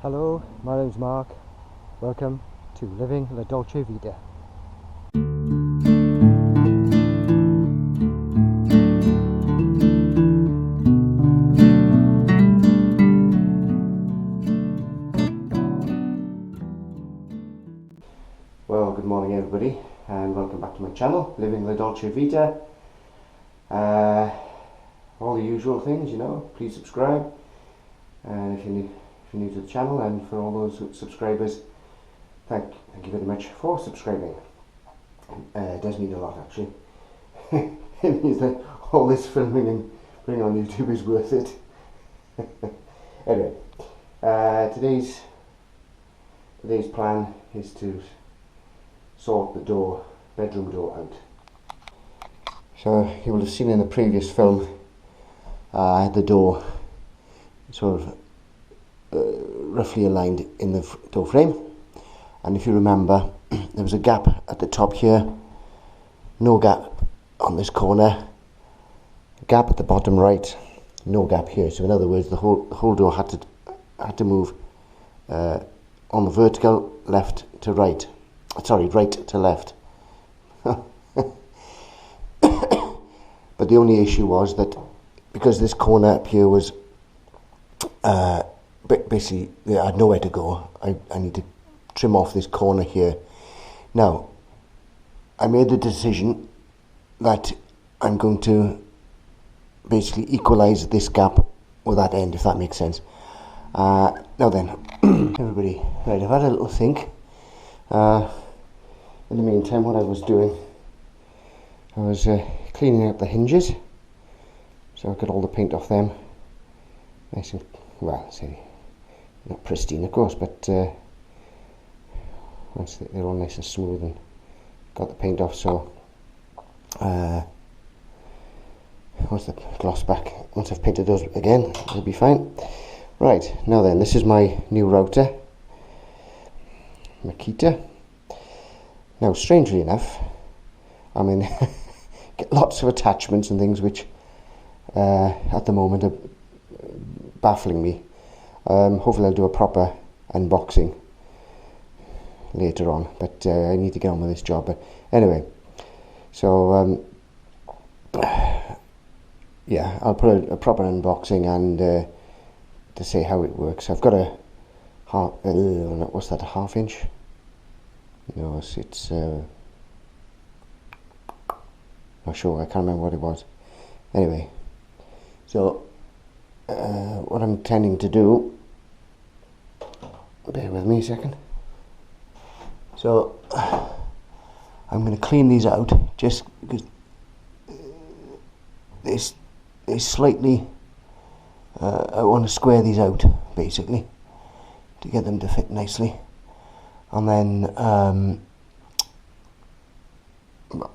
Hello, my name's Mark. Welcome to Living La Dolce Vita. Well, good morning everybody, and welcome back to my channel, Living La Dolce Vita. All the usual things, you know, please subscribe if you're new to the channel, and for all those subscribers, thank you very much for subscribing. It does mean a lot, actually. It means that all this filming and putting on YouTube is worth it. Anyway, today's plan is to sort the bedroom door out. So you will have seen in the previous film, I had the door sort of roughly aligned in the door frame, and if you remember, there was a gap at the top here, no gap on this corner, gap at the bottom right, no gap here. So in other words, the whole door had to move on the vertical left to right. Sorry, right to left. But the only issue was that because this corner up here was basically, I had nowhere to go. I need to trim off this corner here. Now, I made the decision that I'm going to basically equalize this gap with that end, if that makes sense. Now then, everybody, right, I've had a little think. In the meantime, what I was doing, I was cleaning out the hinges, so I got all the paint off them, nice and, well, say, not pristine of course, but they're all nice and smooth, and got the paint off. So once the gloss back, once I've painted those again, it'll be fine. Right, now then, this is my new router, Makita. Now, strangely enough, I mean, get lots of attachments and things which at the moment are baffling me. Hopefully I'll do a proper unboxing later on, but I need to get on with this job. But anyway, so yeah, I'll put a proper unboxing and to say how it works. I've got a what's that, a half inch? No, it's not sure, I can't remember what it was. Anyway, so what I'm intending to do, bear with me a second. So I'm going to clean these out, just because they slightly, I want to square these out basically to get them to fit nicely. And then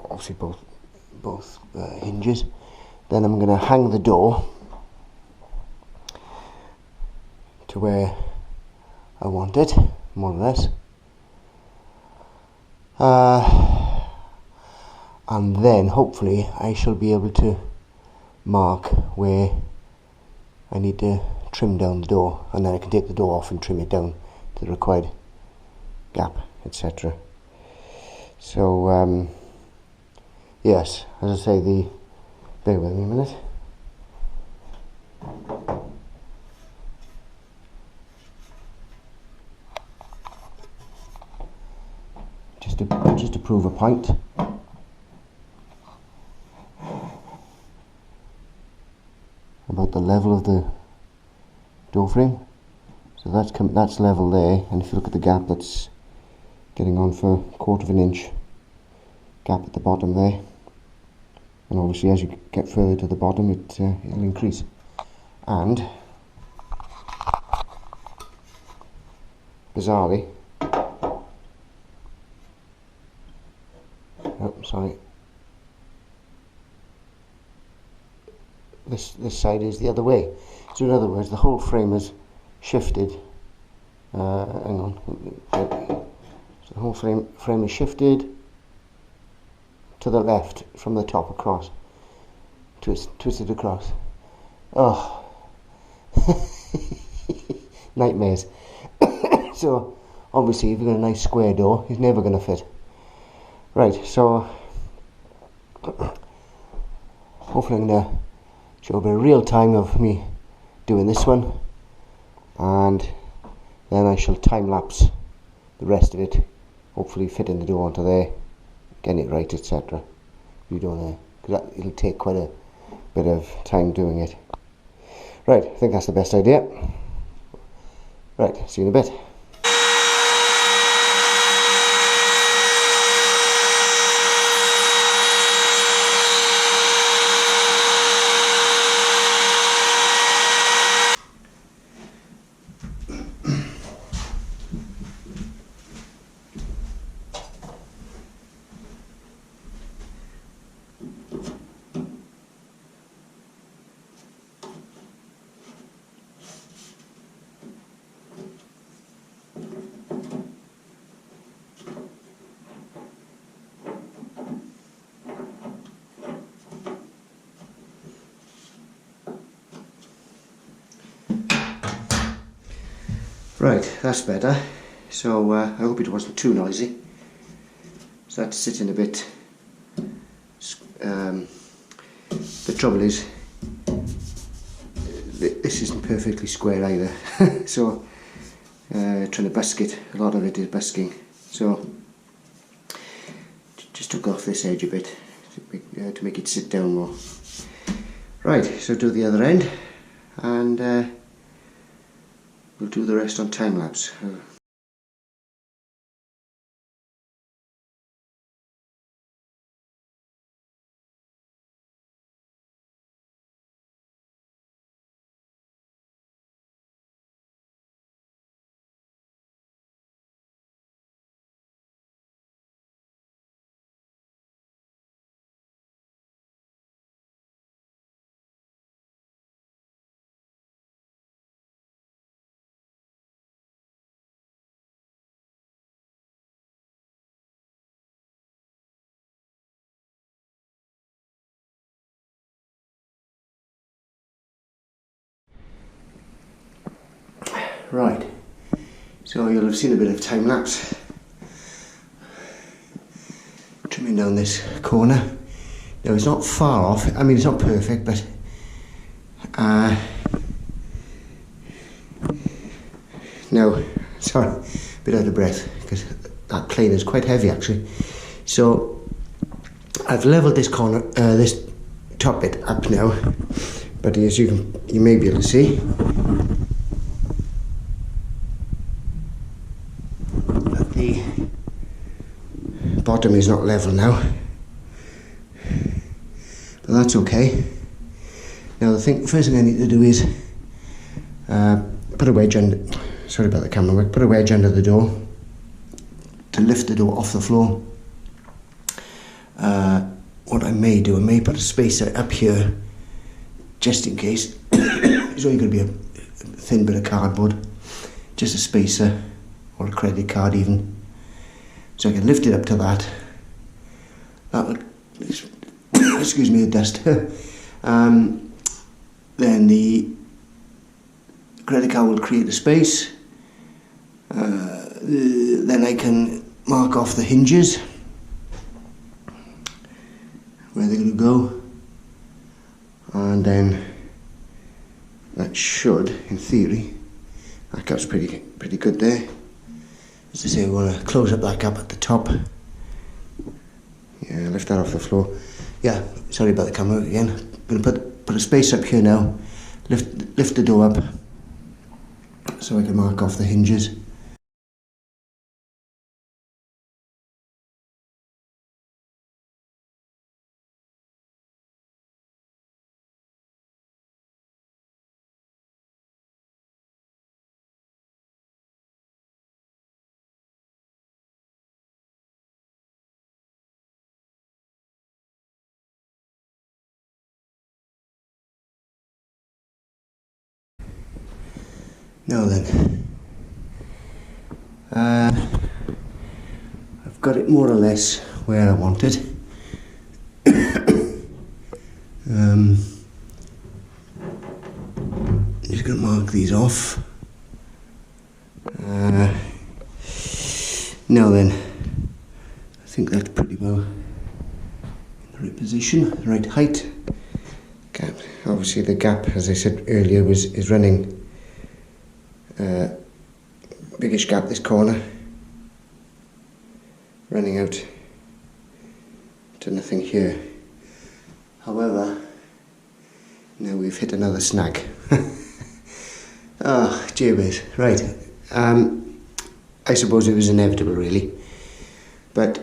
obviously both hinges. Then I'm going to hang the door to where I want it, more or less. And then hopefully I shall be able to mark where I need to trim down the door, and then I can take the door off and trim it down to the required gap, etc. So yes, as I say, bear with me a minute. Just to prove a point, about the level of the door frame. So that's level there, and if you look at the gap, that's getting on for 1/4 of an inch gap at the bottom there, and obviously as you get further to the bottom, it'll increase. And bizarrely, this side is the other way. So in other words, the whole frame is shifted. Hang on. So the whole frame is shifted to the left from the top across, twisted across. Oh, nightmares. So obviously if you've got a nice square door, it's never going to fit. Right, so hopefully I'm going to show a bit of real time of me doing this one, and then I shall time lapse the rest of it, hopefully fitting the door onto there, getting it right, etc. You don't know, because it'll take quite a bit of time doing it. Right, I think that's the best idea. Right, see you in a bit. Right, that's better. So I hope it wasn't too noisy. So that's sitting a bit. The trouble is, this isn't perfectly square either. So trying to busk it, a lot of it is busking. So just took off this edge a bit to make it sit down more. Right, so do the other end, and we'll do the rest on time lapse. Right, so you'll have seen a bit of time lapse. Trimming down this corner. Now it's not far off, I mean it's not perfect, but no, sorry, a bit out of breath because that plane is quite heavy actually. So I've levelled this corner, this top bit up now, but as you may be able to see, the bottom is not level now, but that's okay. Now the first thing I need to do is put a wedge under, sorry about the camera work, put a wedge under the door to lift the door off the floor. What I may do, I may put a spacer up here just in case. It's only going to be a thin bit of cardboard, just a spacer or a credit card even, so I can lift it up to that. That would excuse me, the dust. Then the credit card will create a space. Then I can mark off the hinges where they're going to go, and then that should, in theory, that cut's pretty good there. As I say, we want to close up that gap at the top. Yeah, lift that off the floor. Yeah, sorry about the camera again. I'm going to put a space up here now, lift the door up so I can mark off the hinges. Now then, I've got it more or less where I want it. Just going to mark these off. Now then, I think that's pretty well in the right position, the right height. Gap. Obviously the gap, as I said earlier, is running biggish gap this corner, running out to nothing here. However, now we've hit another snag. Oh, gee whiz. Right. I suppose it was inevitable, really. But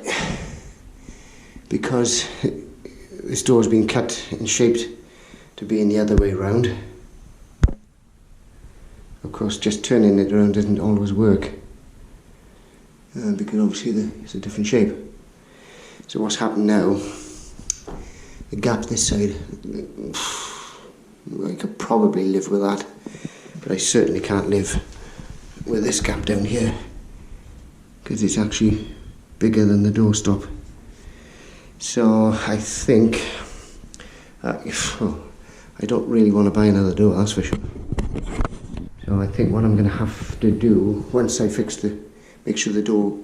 because this door's been cut and shaped to be in the other way round, of course, just turning it around doesn't always work. Because obviously it's a different shape. So what's happened now, the gap this side, I could probably live with that, but I certainly can't live with this gap down here, because it's actually bigger than the doorstop. So I think, I don't really want to buy another door, that's for sure. So I think what I'm going to have to do, once I make sure the door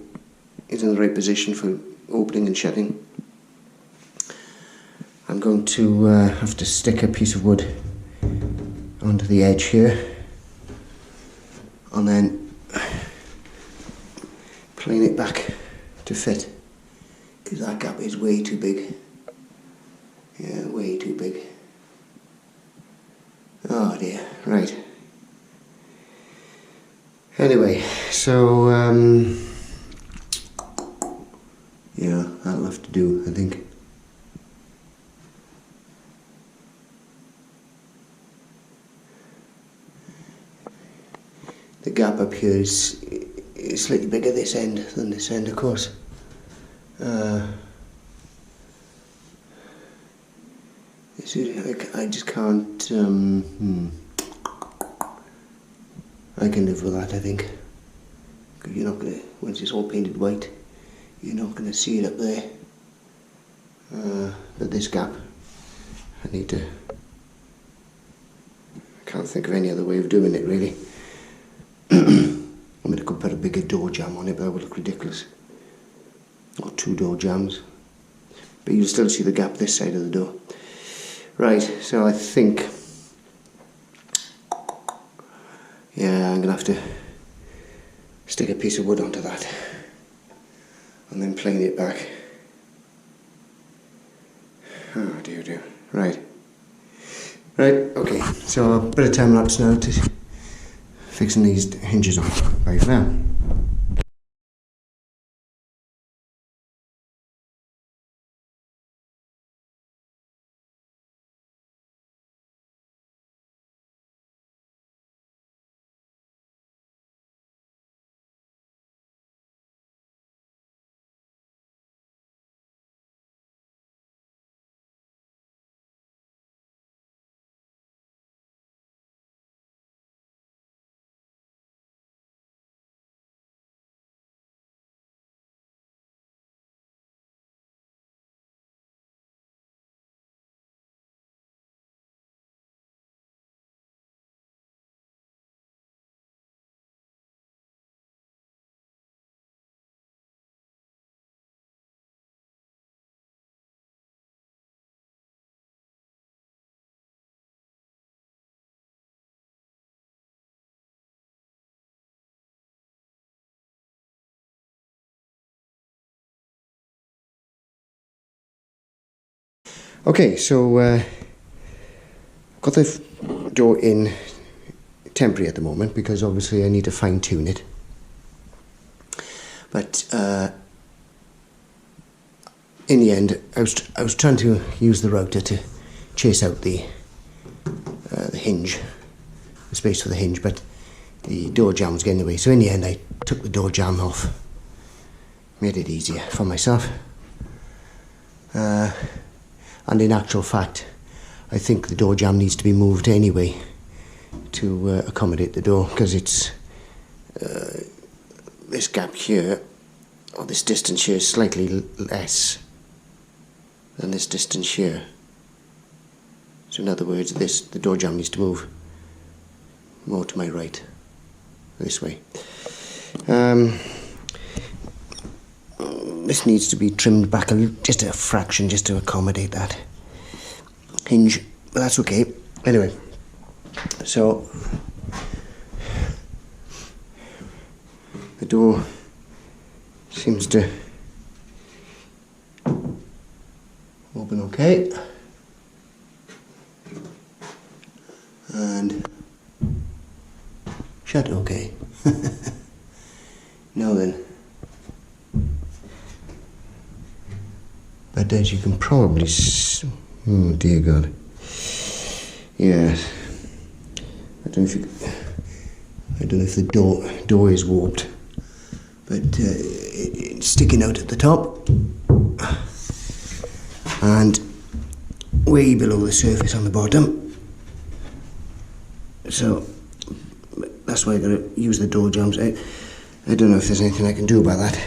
is in the right position for opening and shutting, I'm going to have to stick a piece of wood onto the edge here, and then plane it back to fit, because that gap is way too big. Yeah, way too big. Oh dear, right. Anyway, so yeah, that'll have to do, I think. The gap up here is slightly bigger this end than this end, of course. I just can't. I can live with that, I think. Because you're not gonna, once it's all painted white, you're not gonna see it up there. But this gap, I can't think of any other way of doing it, really. I mean, I could put a bigger door jamb on it, but that would look ridiculous. Or 2 door jambs. But you'll still see the gap this side of the door. Right, so I think, yeah, I'm going to have to stick a piece of wood onto that and then plane it back. Oh dear. Right, okay, so a bit of time lapse now to fixing these hinges on. Bye for now. Okay, so I've got the door in temporary at the moment because obviously I need to fine tune it. But in the end, I was trying to use the router to chase out the hinge, the space for the hinge, but the door jamb was getting in the way. So in the end, I took the door jamb off, made it easier for myself. And in actual fact, I think the door jamb needs to be moved anyway to accommodate the door, because it's this gap here, or this distance here, is slightly less than this distance here. So in other words, the door jamb needs to move more to my right, this way. This needs to be trimmed back just a fraction, just to accommodate that hinge, but that's okay. Anyway, so the door seems to open okay, and shut okay. Now then, but as you can probably oh dear God, yes, I don't know if the door is warped, but it's sticking out at the top and way below the surface on the bottom, so that's why I gotta use the door jambs. I don't know if there's anything I can do about that.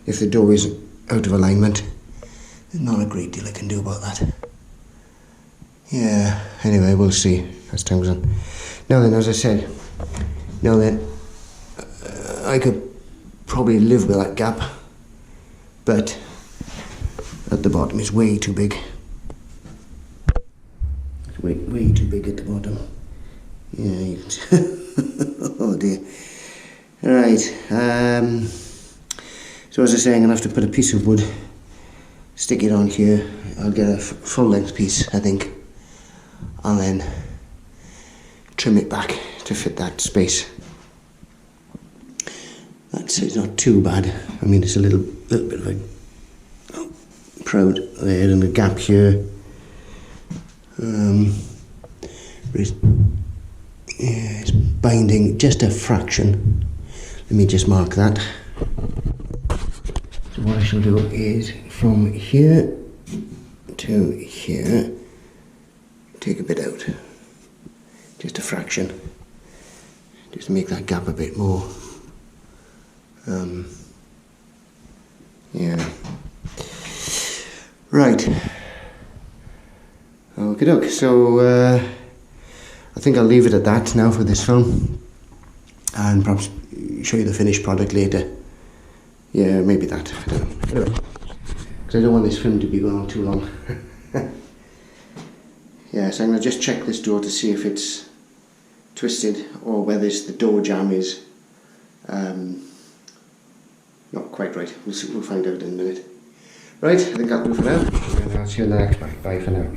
If the door is out of alignment, there's not a great deal I can do about that. Yeah, anyway, we'll see as time goes on. Now then, as I said, I could probably live with that gap, but at the bottom it's way too big. It's way too big at the bottom. Yeah, you can oh dear. Right, so as I say, I'm going to have to put a piece of wood, stick it on here. I'll get a full length piece, I think, and then trim it back to fit that space. It's not too bad. I mean, it's a little bit of a proud there and a gap here. But it's binding just a fraction. Let me just mark that. So what I shall do is from here to here, take a bit out, just a fraction, just to make that gap a bit more. Yeah. Right. Okie doke. So I think I'll leave it at that now for this film, and perhaps show you the finished product later. Yeah, maybe that. I don't know. Anyway, because I don't want this film to be going on too long. Yeah, so I'm going to just check this door to see if it's twisted or whether the door jamb is not quite right. We'll find out in a minute. Right, I think that'll do for now. And I'll see you in the next part. Bye for now.